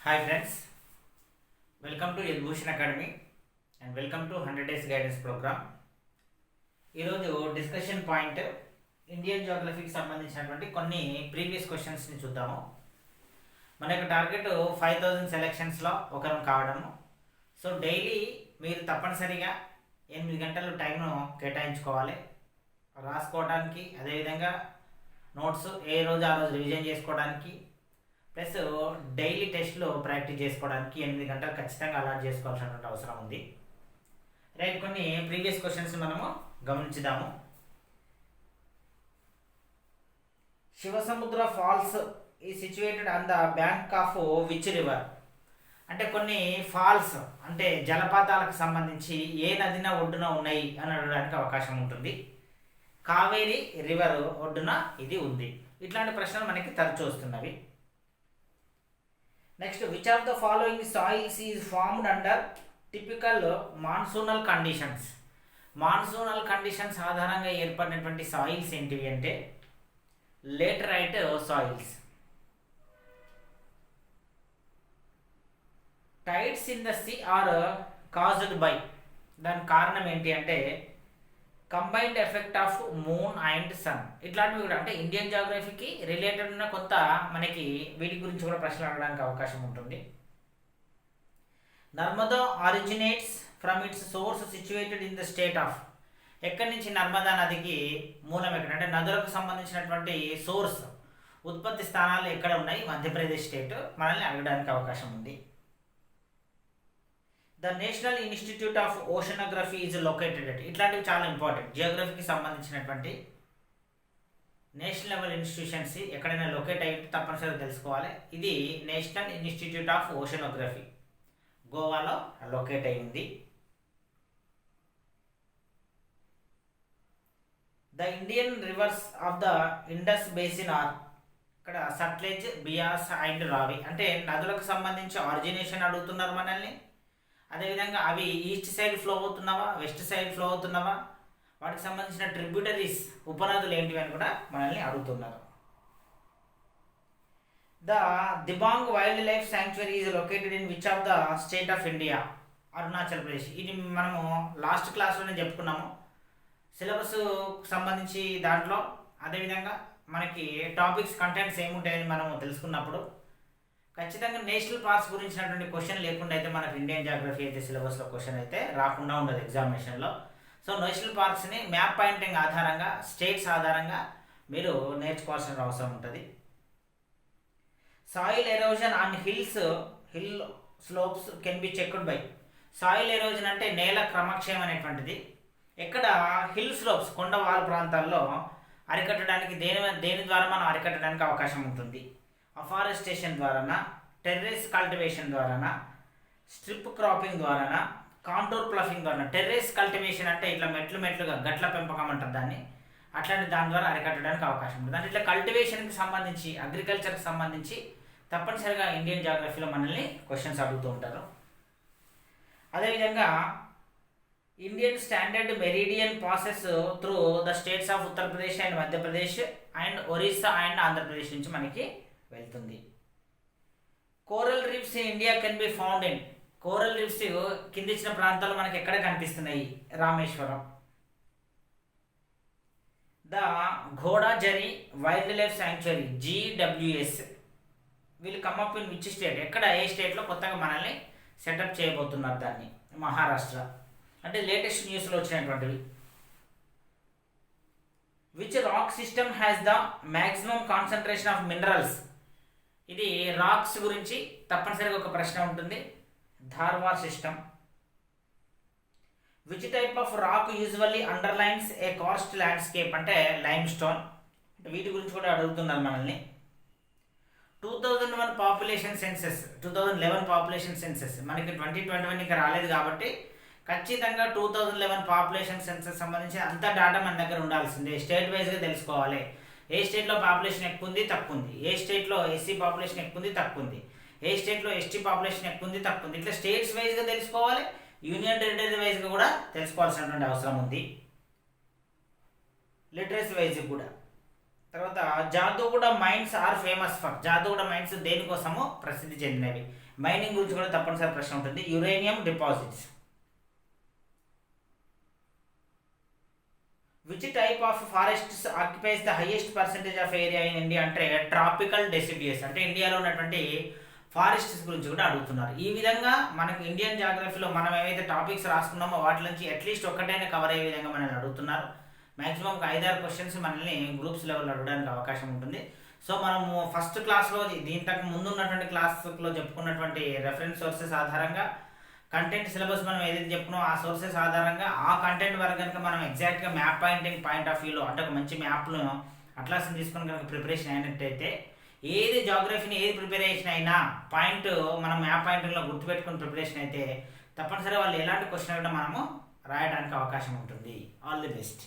Hi friends, welcome to Yadbhushan Academy and welcome to 100 Days Guidance Program. ఈరోజు discussion point Indian జోగ్రఫీకి సంబంధించినటువంటి కొన్ని previous క్వశ్చన్స్ని చూద్దాము. మన యొక్క టార్గెట్ 5000 సెలెక్షన్స్లో ఒకరం కావడము. సో డైలీ మీరు తప్పనిసరిగా 8 గంటలు టైంను కేటాయించుకోవాలి రాసుకోవడానికి, అదేవిధంగా నోట్స్ ఏ రోజు ఆ రోజు రివిజన్ చేసుకోవడానికి, ప్లస్ డైలీ టెస్ట్లో ప్రాక్టీస్ చేసుకోవడానికి 8 గంటలు ఖచ్చితంగా అలాట్ చేసుకోవాల్సినటువంటి అవసరం ఉంది. రైట్, కొన్ని ప్రీవియస్ క్వశ్చన్స్ మనము గమనించుదాము. శివసముద్ర ఫాల్స్ ఈ situated on the bank of which river? అంటే కొన్ని ఫాల్స్ అంటే జలపాతాలకు సంబంధించి ఏ నదిన ఒడ్డున ఉన్నాయి అని అడగడానికి అవకాశం ఉంటుంది. కావేరీ రివర్ ఒడ్డున ఇది ఉంది. ఇట్లాంటి ప్రశ్నలు మనకి తరచూ వస్తున్నవి. Next, which of the following soils is formed under typical monsoonal conditions? Monsoonal conditions ఆధారంగా ఏర్పడినటువంటి సాయిల్స్ ఏంటివి అంటే laterite soils. Tides in the sea are caused by, దానికి కారణం ఏంటి అంటే combined effect of moon and sun. ఇట్లాంటివి కూడా అంటే ఇండియన్ జాగ్రఫీకి రిలేటెడ్ ఉన్న కొంత మనకి వీటి గురించి కూడా ప్రశ్నలు అడగడానికి అవకాశం ఉంటుంది. Narmada originates from it's source situated in the state of, ఎక్కడి నుంచి నర్మదా నదికి మూలం ఎక్కడ అంటే నదులకు సంబంధించినటువంటి సోర్స్ ఉత్పత్తి స్థానాలు ఎక్కడ ఉన్నాయి? మధ్యప్రదేశ్ స్టేట్. మనల్ని అడగడానికి అవకాశం ఉంది. The national institute of oceanography is located at, ఇట్లాంటివి చాలా ఇంపార్టెంట్. జియోగ్రఫీకి సంబంధించినటువంటి నేషనల్ లెవెల్ ఇన్స్టిట్యూషన్స్ ఎక్కడైనా లొకేట్ అయ్యి తప్పనిసరిగా తెలుసుకోవాలి. ఇది నేషనల్ ఇన్స్టిట్యూట్ ఆఫ్ ఓషనోగ్రఫీ గోవాలో లొకేట్ అయింది. The Indian reverse of the Indus basin are, ఇక్కడ సట్లెజ్, బియాస్ అండ్ రావి అంటే నదులకు సంబంధించి ఆరిజినేషన్ అడుగుతున్నారు మనల్ని. అదేవిధంగా అవి ఈస్ట్ సైడ్ ఫ్లో అవుతున్నావా, వెస్ట్ సైడ్ ఫ్లో అవుతున్నావా, వాటికి సంబంధించిన ట్రిబ్యూటరీస్ ఉపనదులు ఏంటివి అని కూడా మనల్ని అడుగుతున్నారు. The Dibang wild life sanctuary is located in which of the state of India? Arunachal Pradesh. ఇది మనము లాస్ట్ క్లాస్లోనే చెప్పుకున్నాము. సిలబస్ సంబంధించి దాంట్లో అదేవిధంగా మనకి టాపిక్స్ కంటెంట్స్ ఏముంటాయని మనము తెలుసుకున్నప్పుడు ఖచ్చితంగా నేషనల్ పార్క్స్ గురించినటువంటి క్వశ్చన్ లేకుండా అయితే మనకు ఇండియన్ జాగ్రఫీ అయితే సిలబస్లో క్వశ్చన్ అయితే రాకుండా ఉండదు ఎగ్జామినేషన్లో. సో నేషనల్ పార్క్స్ని మ్యాప్ పాయింటింగ్ ఆధారంగా, స్టేట్స్ ఆధారంగా మీరు నేర్చుకోవాల్సిన అవసరం ఉంటుంది. Soil erosion on hill slopes can be checked by. Soil erosion అంటే నేల క్రమక్షయం అనేటువంటిది ఎక్కడ హిల్ స్లోప్స్ కొండవాలు ప్రాంతాల్లో అరికట్టడానికి దేని ద్వారా మనం అరికట్టడానికి అవకాశం ఉంటుంది? అఫారెస్టేషన్ ద్వారానా, టెర్రస్ కల్టివేషన్ ద్వారానా, స్ట్రిప్ క్రాపింగ్ ద్వారానా, కాంటూర్ ప్లఫింగ్ ద్వారా? టెర్రస్ కల్టివేషన్ అంటే ఇట్లా మెట్లుగా గట్ల పెంపకం అంటారు దాన్ని. అట్లాంటి దాని ద్వారా అరికట్టడానికి అవకాశం ఉంటుంది. అంటే ఇట్లా కల్టివేషన్కి సంబంధించి, అగ్రికల్చర్కి సంబంధించి తప్పనిసరిగా ఇండియన్ జాగ్రఫీలో మనల్ని క్వశ్చన్స్ అడుగుతూ ఉంటారు. అదేవిధంగా Indian standard meridian passes through the states of Uttar Pradesh and Madhya Pradesh and Orissa and Andhra Pradesh నుంచి మనకి వెళ్తుంది. Coral reefs in India can be found in, coral reefs కింద ఇచ్చిన ప్రాంతాలు మనకి ఎక్కడ కనిపిస్తున్నాయి? Rameswaram. The Ghodazari wild life sanctuary GWS వీళ్ళు కమ్అప్ ఇన్ విచ్ స్టేట్? ఎక్కడ, ఏ స్టేట్లో కొత్తగా మనల్ని సెటప్ చేయబోతున్నారు దాన్ని? మహారాష్ట్ర. అంటే లేటెస్ట్ న్యూస్లో వచ్చినటువంటివి. Which rock system has the maximum concentration of minerals? ఇది రాక్స్ గురించి తప్పనిసరిగా ఒక ప్రశ్న ఉంటుంది. Dharwar system. Which type of rock usually underlines a karst landscape? అంటే లైమ్ స్టోన్. వీటి గురించి కూడా అడుగుతున్నారు మనల్ని. 2001 పాపులేషన్ సెన్సెస్, 2011 పాపులేషన్ సెన్సెస్ మనకి 2021 ఇంకా రాలేదు కాబట్టి ఖచ్చితంగా 2011 పాపులేషన్ సెన్సెస్ సంబంధించి అంత డేటా మన దగ్గర ఉండాల్సిందే. స్టేట్ వైజ్గా తెలుసుకోవాలి. ఏ స్టేట్లో పాపులేషన్ ఎక్కువ ఉంది, తక్కువ ఉంది, ఏ స్టేట్లో ఎస్సీ పాపులేషన్ ఎక్కువ ఉంది, తక్కువ ఉంది, ఏ స్టేట్లో ఎస్టీ పాపులేషన్ ఎక్కువ ఉంది, తక్కువ ఉంది. ఇట్లా స్టేట్స్ వైజ్గా తెలుసుకోవాలి, యూనియన్ టెరిటరీ వైజ్గా కూడా తెలుసుకోవాల్సినటువంటి అవసరం ఉంది. లిటరసీ వైజ్ కూడా తర్వాత Jaduguda mines are famous for, Jaduguda mines దేనికోసము ప్రసిద్ధి చెందినవి. మైనింగ్ గురించి కూడా తప్పనిసరి ప్రశ్న ఉంటుంది. Uranium deposits. Which type of forests occupies the highest percentage of area in India అంటే ట్రాపికల్ డెసిడియస్, అంటే ఇండియాలో ఉన్నటువంటి ఫారెస్ట్స్ గురించి కూడా అడుగుతున్నారు. ఈ విధంగా మనకు ఇండియన్ జాగ్రఫీలో మనం ఏవైతే టాపిక్స్ రాసుకున్నామో వాటి నుంచి అట్లీస్ట్ ఒక్కటైనా కవర్ అయ్యే విధంగా మనల్ని అడుగుతున్నారు. మ్యాక్సిమం ఒక 5-6 క్వశ్చన్స్ మనల్ని గ్రూప్స్ లెవెల్లో అడగడానికి అవకాశం ఉంటుంది. సో మనము ఫస్ట్ క్లాస్లో దీంతకు ముందు ఉన్నటువంటి క్లాస్లో చెప్పుకున్నటువంటి రెఫరెన్స్ సోర్సెస్ ఆధారంగా కంటెంట్ సిలబస్ మనం ఏదైతే చెప్పుకున్నామో ఆ సోర్సెస్ ఆధారంగా ఆ కంటెంట్ వరకు కనుక మనం ఎగ్జాక్ట్గా మ్యాప్ పాయింట్ ఆఫ్ వ్యూలో అంటే ఒక మంచి మ్యాప్ను అట్లాస్ని తీసుకొని కనుక ప్రిపరేషన్ అయినట్టయితే ఏది జాగ్రఫీని ఏది ప్రిపరేషన్ అయినా పాయింట్ మనం మ్యాప్ పాయింట్లో గుర్తుపెట్టుకుని ప్రిపరేషన్ అయితే తప్పనిసరిగా వాళ్ళు ఎలాంటి క్వశ్చన్ అయినా మనము రాయడానికి అవకాశం ఉంటుంది. All the best.